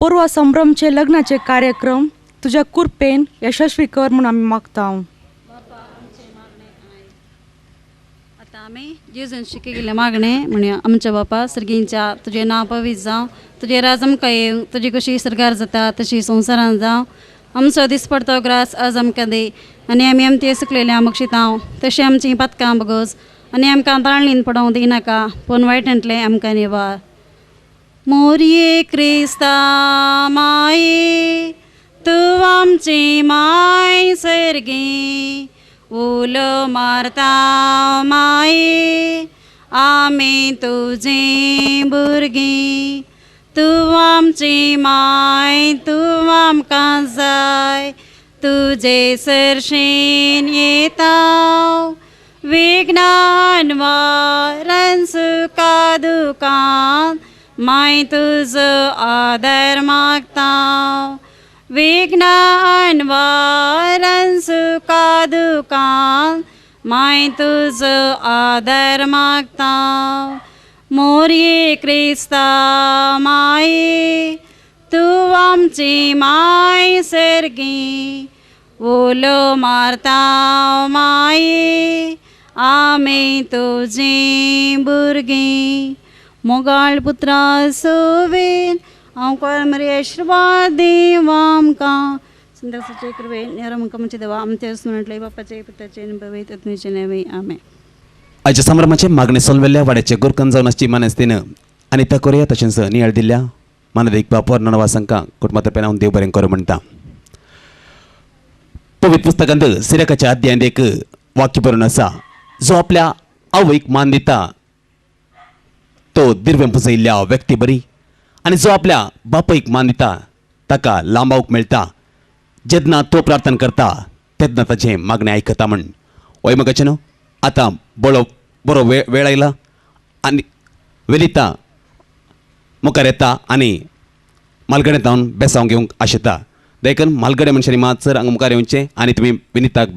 पूर्व संभ्रमचे लग्नाचे कार्यक्रम तुझ्या कृपेन यशस्वी कर म्हणून आम्ही मागता. आता आम्ही जेजूंशी केलेले मागणे म्हणे आमच्या बापा सर्गींच्या तुझे नाव पवित्र जावं, तुझे राज आमकां येवं, तुजी कशी सरकार जाता तशी संवसारान जावं. आमचो दीस पडतो ग्रास आज आमकां दे, आनी आमी आमचे सुकलेले आमकां शिताव तशी आमची पातकां बगोस, आनी आमकां ताळणीन पडोवंक दिनाका, पूण वायटांतले आमकां निवार. मोरये क्रिस्ता माये तू आमची माय सर्गी, उलो मारता माये आमी तुजी भुरगीं. तू आमची माय तू आमकां जाय, तुजे सरशीन येताव विघ्नान वारान सुखा दुखान माय तुजो आदर मागताव. विघ्नान वारान सुखा दुखान माय तुजो आदर मागताव. मोरये क्रिस्ता माये तू आमची माय सर्गी, उलो मारताव माये आमी तुजी भुरगीं. मोगाळ पुत्रा सोवेन हांव मरे आशिर्वाद देव आमकां संदासाचे कृपेन नेरमकां म्हणजे देवा आमचे सुनटले बापाचे पुत्राचे पवित्र आत्मेचे नावे आमेन. आयच्या संभ्रमाचे मागणे सोलवेल्ल्या वाड्याचे गुरकन जावन आसची मनस्तीन आनी त्या कोरया तशेंच नियाळ दिल्ल्या मानदेक बापोर नणवासांकां कुटुंबातर्फे हांव देव बरें करूं म्हणटा. पवित्र पुस्तकांत सिरकाच्या अध्यायान एक वाक्य बरोवन आसा, जो आपल्या आवयक मान दिता तो दिर्वें पुजयल्ल्या व्यक्ती बरी, आनी जो आपल्या बापायक मान दिता ताका लांबावक मेळटा. जेन्ना तो प्रार्थना करता तेन्ना ताचें मागणें आयकता म्हण. वय मगाचे न्हू आतां बरो वेळ आयला आनी वेलिता मुखार येता आनी मालगडे जावन बेसांव घेवंक आशेता. देखून मालगडे मनशांनी मातसर हांगा मुखार येवचें आनी तुमी विनिताक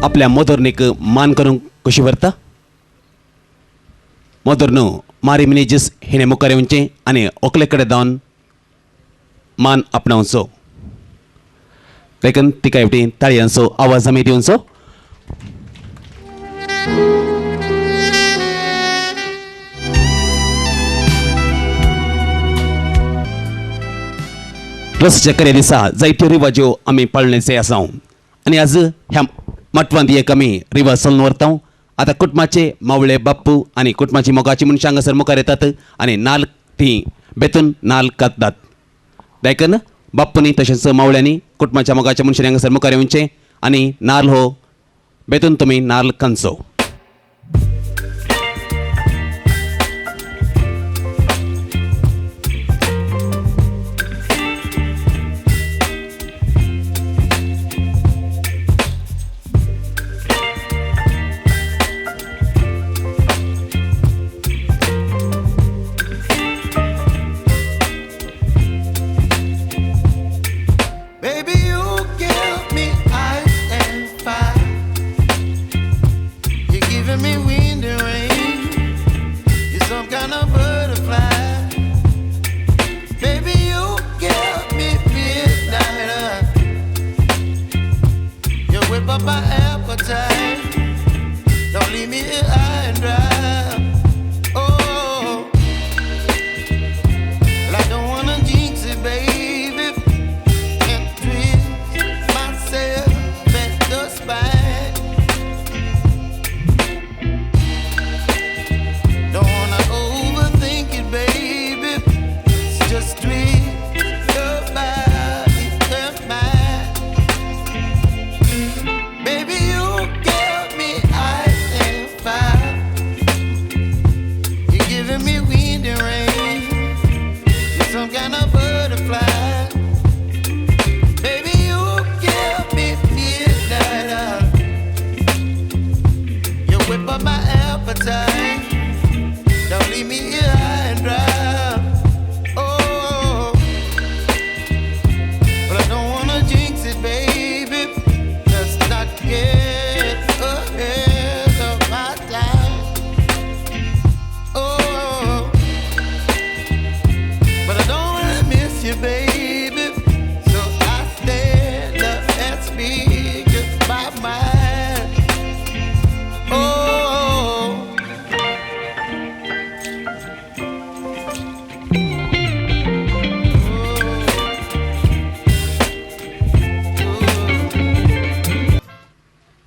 आपल्या मोदोरनीक मान करूंक कशी व्हरता. मोदोरनो मारी मिनेजीस हिणें मुखार येवचें आनी ओकले कडेन धांवन मान आपणावचो. देखून तिका हेवटी ताळयांचो आवाज आमी दिवचो. रोसच्या कार्या दिसा जायत्यो रिवाज्यो आमी पाळणेचे आसा आनी आज ह्या मटवांत एक आमी रिवाज चलून व्हरता. आतां कुटुंबाचे मावळे बाप्पू आनी कुटुंबाची मोगाची मनशां हांगासर मुखार येतात आनी नाल्ल ती बेतून नाल्ल कांततात. देखून बाप्पूनी तशेंच मावळ्यांनी कुटुंबाच्या मोगाच्या मनशांनी हांगासर मुखार येवचें आनी नाल्ल हो बेतून तुमी नाल्ल कांतचो.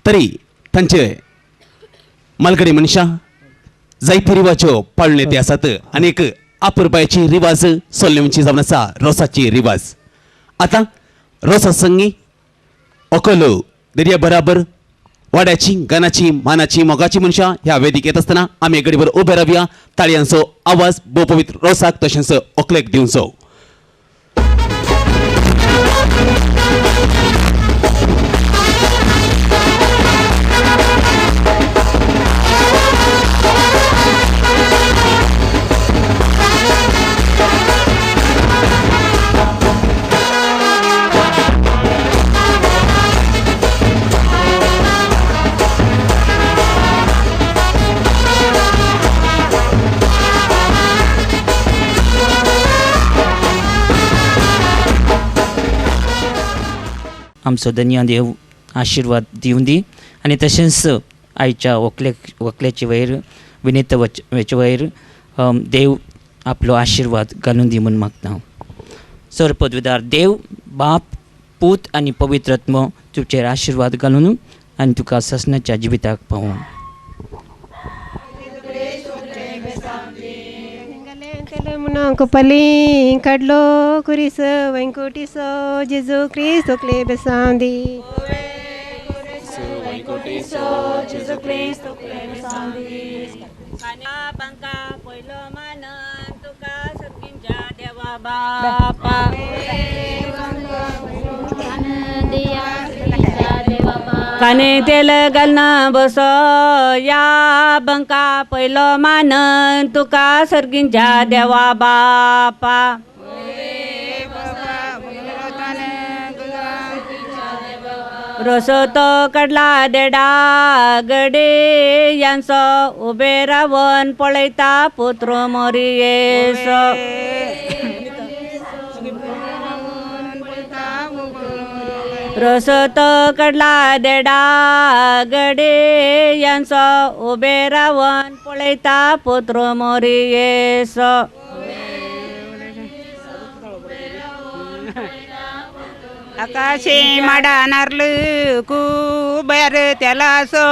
तरी तांचे मलगडी मनशां जायते रिवाज्यो पाळून ते आसात आनी एक अपुरबायेची रिवाज सोल्लेवची जावन आसा रोसाची रिवाज. आतां रोसा संगी ओकोलो दर्या बराबर वाड्याची गानाची मानाची मोगाची मनशां ह्या वेदिकेत आसतना आमी घडीभर उबे रावया. ताळयांचो आवाज भोव पवित्र रोसाक तशेंच ओकलेक दिवचो. आमचो धन्य देव आशिर्वाद दिवन दी आनी तशेंच आयच्या व्हंकलेचे वयर विनीत वेचे वयर देव आपलो आशिर्वाद घालून दी म्हूण मागता. सर पदवीदार देव बाप पूत आनी पवित्र आत्मो तुजेर आशिर्वाद घालून आनी तुका ससनाच्या जिविताक पावूं. Kupali kadlo kuriso venkutiso Jesu Kristo kle besandi. Venkutiso Jesu Kristo kle besandi. Kana bangka poilo manan tuka sarkinja dewa bapa. Dia sarkinja dewa bapa. Kane tel galna boso ya bangka poilo manan tuka sarkinja dewa bapa. रोस तो कडला देडा गडे यांचं उभे रावण पळयता पुत्र मोरियेस रोस तो कडला देडा गडे यांचं उभे रावण पळयता पुत्र मोरियेस आकाशे माडा नारलं कुबेर त्याला सो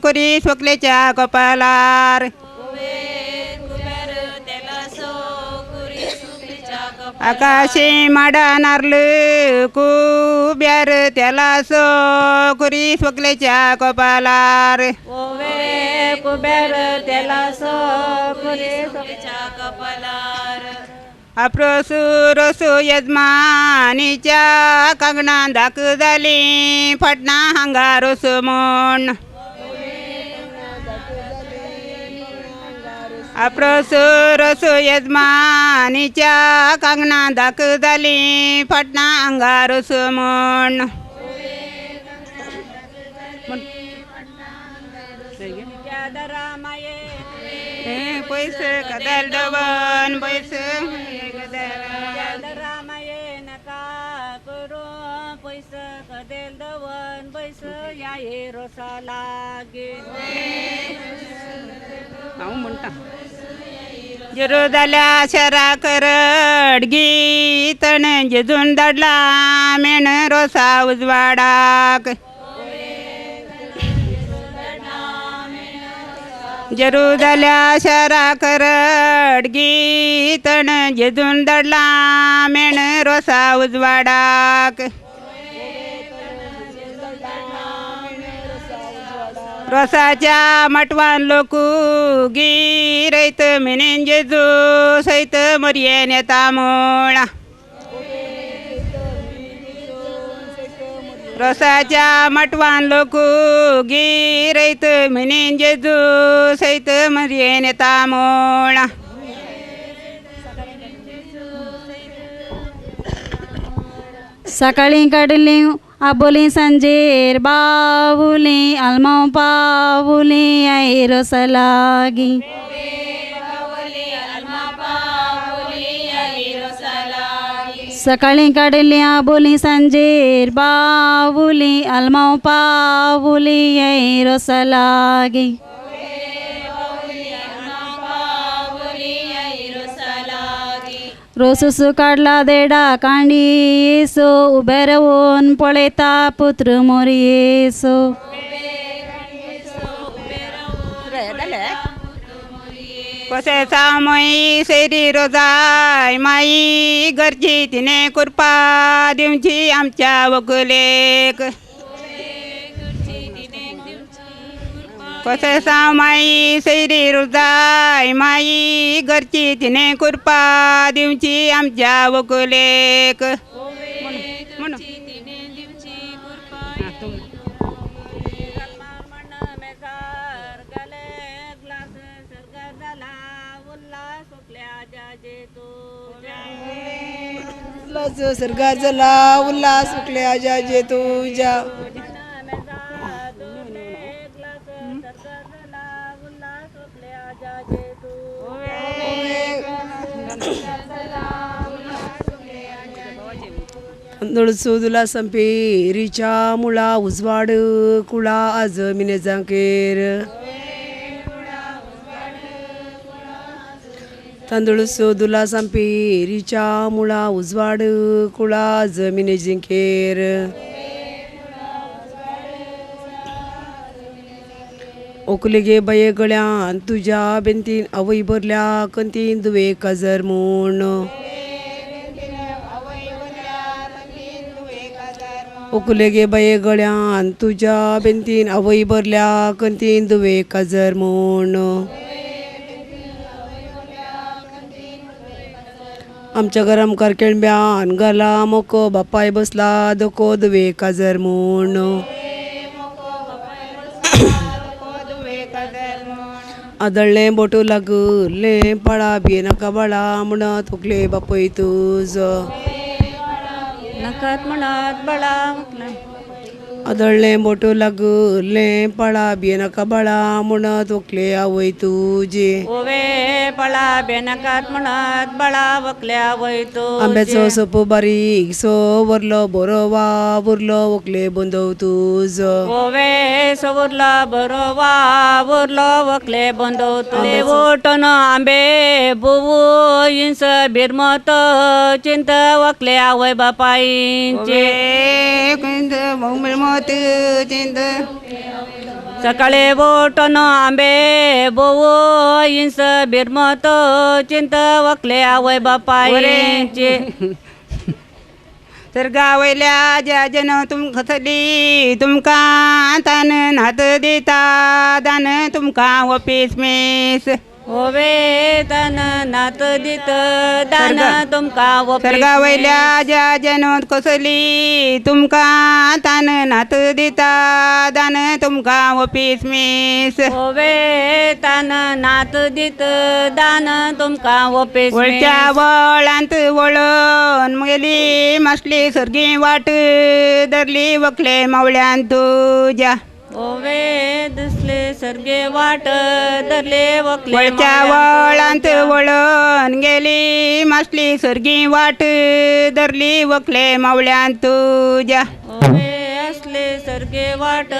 कुरी स्वकलेच्या कपालार आकाशे माडा नारलं कुबेर त्याला सो कुरी स्वकलेच्या कपालार ओवे कुबेर त्याला सो कुरी स्वकलेच्या कपालार अप्रसू रसू यजमानीच्या कांगणा दाख झाली फटना हांगारोस म्हण अप्रसू रसू यजमानीच्या कांगणा दाख झाली फटना अंगारोस म्हण पैस कदल डबन पैस रामाये नका करो पैस कदेल दवन पैस या रोसा लागे म्हणता जरुदाल्या शरा करड गीतन जेजून दडला मेण रोसा उजवाडाक जरुदाल्या शरा करड गीतन जेजून दडला मेण रोसा उजवाडाक रोसाच्या मटवान लोकू गिरैत मिनेन जेजू सैत मरिये नेता मोळा रोसाच्या मटवान लोकू गिरैत मिनेन जेजू सैत मरिये नेता मोळा सकाळी काढली आबोली सांजेर बावुली आलमाव पावुली आई रोसलागी सकाळी काढली आबोली सांजेर बावुली आलमाव पावुली आई रोसलागी रोसुसु काढला देडा कांडी सो उभे रावून पळयता पुत्र मोरयेसो कसे सामई सेरी रोजाय माई गरजी तिने कृपा दिवची आमच्या वकुलेक कसे सामाई सैरी रुजाय माई घरची तिने कृपा दिवची आमच्या वकुलेक सर्गार झाला उल्हास सुटल्या जाजे तुझ्या नळसोदुला संपेरीच्या मुळा उजवाड कुळा आज मिने जांकेर तांदूळ सोदुला संपेरीच्या मुळा उजवाड कुळा जमिने जिंकेर ओकले गे बये गळ्यान तुझ्या बेंतीन आवय भरल्या कंतीन दुवे काजर म्हूण ओकले गे बये गळ्यान तुझ्या बेंतीन आवय भरल्या कंतीन दुवे काजर म्हूण आमच्या घरामकार केळब्यान घाला मोको बापाय बसला दोको दुवे काजर म्हूण आदळले बोटो लागले पळा बी नाका बाळा म्हणत थोकले बापय तुझ नकत म्हणत बळा आदळले बोटो लागले पळा बियनका बाळा म्हणत ओकले आवय तुझे ओवे पळा बेनकात म्हणत बळा वकल्या वैतो आंब्याचो सोपो बारीक सो वरलो बरो वा उरलो ओकले बंदव तुझ ओवे सवरला बरो वा उरलो वकले बंदवतले ओटन आंबे बुवू इंस बिरमत चिंत वकले आवय बापाईंचे सकाळी बोटन आंबे बोवो इंस बिरमत चिंत वकले आवय बापाईंचे तर गावयल्या ज्या जन तुम खसली तुमका तान नात देता दान तुमका ऑफिस मेस ओवे तन नात दित दान तुमका सरगावयल्या ज्या जन कसली तुमका तान नात देता दान तुमका ऑफिस मेस ओवे तन नात दित दान तुमका ऑफिस वळच्या वळांत वळण गेली मासली सर्गी वाट धरली वखले मावळ्यान तुझ्या ओवे दुसले सर्गे वाट धरले वकले वळच्या वळांत वळण गेली मासली सर्गी वाट धरली वखले मावळ्यान तुझ्या ओवे असले सर्गे वाट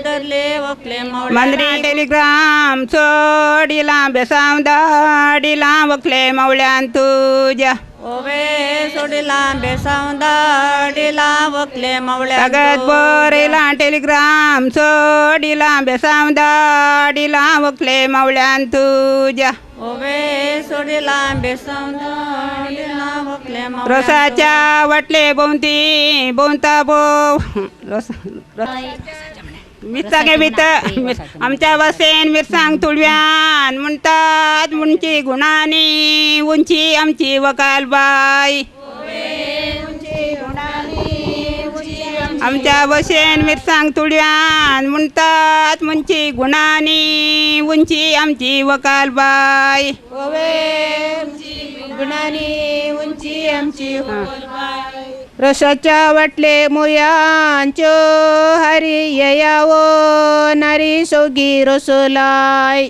धरले वकले मांद्री टेलिग्राम सोडिला बेसाव दाडिला वखले मावळ्यान तुझ्या ओवे सोडिला बेसावंदाडीला वकले मावळ्या सगळ्यात बरेला टेलिग्राम सोडिला बेसाव दाडिला वखले मावळ्यान तुझ्या ओवे सोडिला बेसावंदाडीला वकले मावळ्या रसाच्या वाटले बोंती बोंता बो मिरसांगे भीत आमच्या वसेन मिरसांग तुळव्यान म्हणतात मुंची गुणानी उंची आमची वकाल बाई आमच्या वसेन मिरसांग तुळव्यान म्हणतात मुंची गुणानी उंची आमची वकाल बाई गुणानी उंची आमची रसाच्या वाटले मुयांचो हरी येयावो नारी सोगी रसोलाई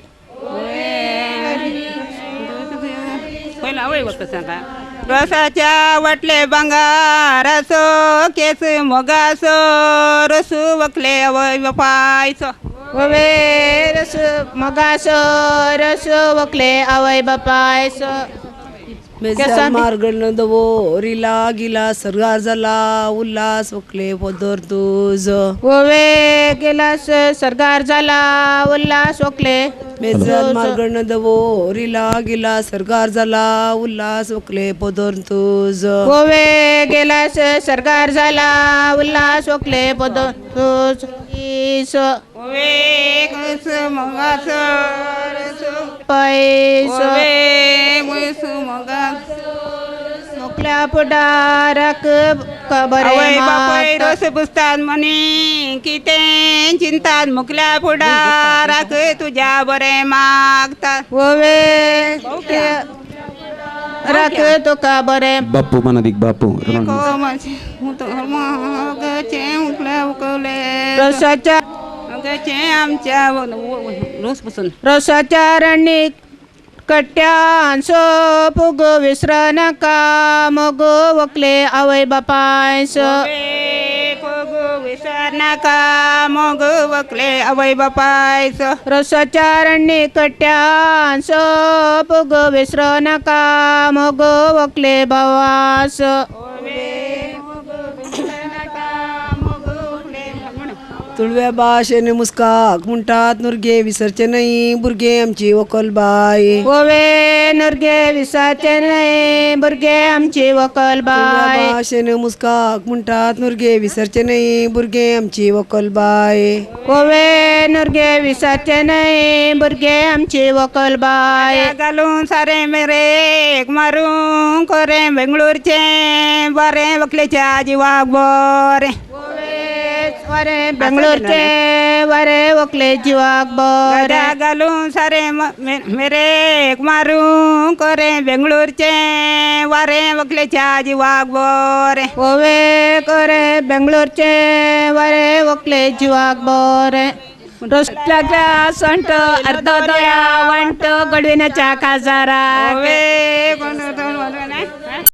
रसाच्या वाटले बंगारासो केस मोगासो रसू वकले अवय बापायचो ववे रस मोगासो रसू वकले अवय बापायचो मार्गण दवो रिला गिला सरगार झाला उल्हास वकले पदर तुझ ओवे गेलास सरगार झाला उल्हास वकले मेजन मार्गण दवो रिला गिला सरगार झाला उल्हास वकले पदर तुझ ओवे गेलास सरगार झाला उल्हास वकले पदर तुझ ओवे कस मगास पैस मोकल्या पुढारक बरे रस पुसतात म्हणे किते चिंतात मुकल्या पुढारक तुझ्या बरे मागतात ओवे रख तुका बरे बापू मनादिक बापू रसाच्या आमच्या रसाच्या रणी कट्यान सोपुग विसर नका मग वकले आवय बापायस विसर नका मग वकले आवय बापायस रसाच्या रणी कट्यान सोपुग विसर नका मग वकले भावास तुळव्या भाषेने मुस्काक म्हणतात नुरगे विसरचे नाही बुरगे आमची वकल बाई ओवे नुरगे विसरचे नाही बुरगे आमची वकल बाई भाषेने मुस्काक म्हणतात नुरगे विसरचे नाही बुरगे आमची वकल बाई ओवे नुरगे विसरचे नाही बुरगे आमची वकल बाई घालून सारे मेरे मारून कोरे बेंगळूरचे बरे वकलेच्या जीवाक बरे वरे बेंगळूरचे वरे वकले जीवाक बरे गड्या घालून सारे मेरे मारू करे बेंगळूरचे वारे वकलेच्या जीवाक बरे ओवे करे बेंगलोरचे वरे वकले जीवाक बरे लागला संट अर्ध दोया वंट गडविनाच्या खाजारा ओवे